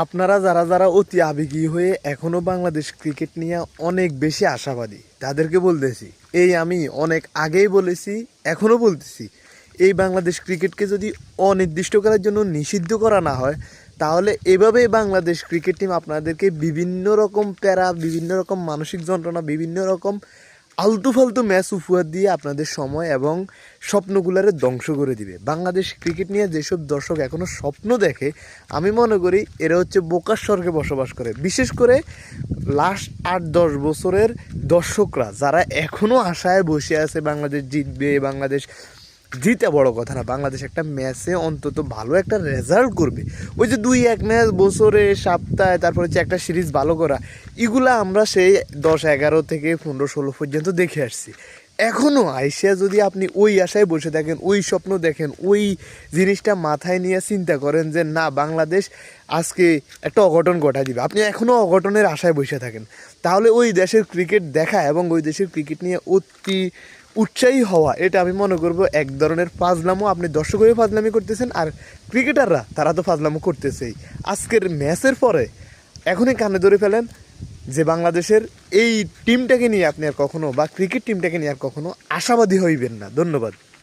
আপনারা যারা যারা অতি আবেগী হয়ে এখনও বাংলাদেশ ক্রিকেট নিয়ে অনেক বেশি আশাবাদী তাদেরকে বলতেছি, এই আমি অনেক আগেই বলেছি, এখনও বলতেছি, এই বাংলাদেশ ক্রিকেটকে যদি অনির্দিষ্টকালের জন্য নিষিদ্ধ করা না হয় তাহলে এভাবেই বাংলাদেশ ক্রিকেট টিম আপনাদেরকে বিভিন্ন রকম প্যারা, বিভিন্ন রকম মানসিক যন্ত্রণা, বিভিন্ন রকম আলতু ফালতু ম্যাচ উপহার দিয়ে আপনাদের সময় এবং স্বপ্নগুলারে ধ্বংস করে দিবে। বাংলাদেশ ক্রিকেট নিয়ে যেসব দর্শক এখনও স্বপ্ন দেখে, আমি মনে করি এরা হচ্ছে বোকার স্বর্গে বসবাস করে। বিশেষ করে লাস্ট 8-10 বছরের দর্শকরা যারা এখনও আশায় বসে আছে বাংলাদেশ জিতবে, বাংলাদেশ জিতে বড় কথা না, বাংলাদেশ একটা ম্যাচে অন্তত ভালো একটা রেজাল্ট করবে। ওই যে 2-1 ম্যাচ বছরে, সপ্তাহে, তারপর হচ্ছে একটা সিরিজ ভালো করা, এগুলা আমরা সেই 10-11 থেকে 15-16 পর্যন্ত দেখে আসছি। এখনও আইসিয়া যদি আপনি ওই আশায় বসে থাকেন, ওই স্বপ্ন দেখেন, ওই জিনিসটা মাথায় নিয়ে চিন্তা করেন যে না বাংলাদেশ আজকে একটা অঘটন ঘটায় দিবে, আপনি এখনও অঘটনের আশায় বসে থাকেন, তাহলে ওই দেশের ক্রিকেট দেখা এবং ওই দেশের ক্রিকেট নিয়ে অতি উৎসাহী হওয়া, এটা আমি মনে করবো এক ধরনের ফাজলামো। আপনি দর্শক হয়ে ফাজলামি করতেছেন, আর ক্রিকেটাররা তারা তো ফাজলামো করতেছেই। আজকের ম্যাচের পরে এখনই কানে ধরে ফেলেন যে বাংলাদেশের এই টিমটাকে নিয়ে আপনি আর কখনো, বা ক্রিকেট টিমটাকে নিয়ে আর কখনো আশাবাদী হইবেন না। ধন্যবাদ।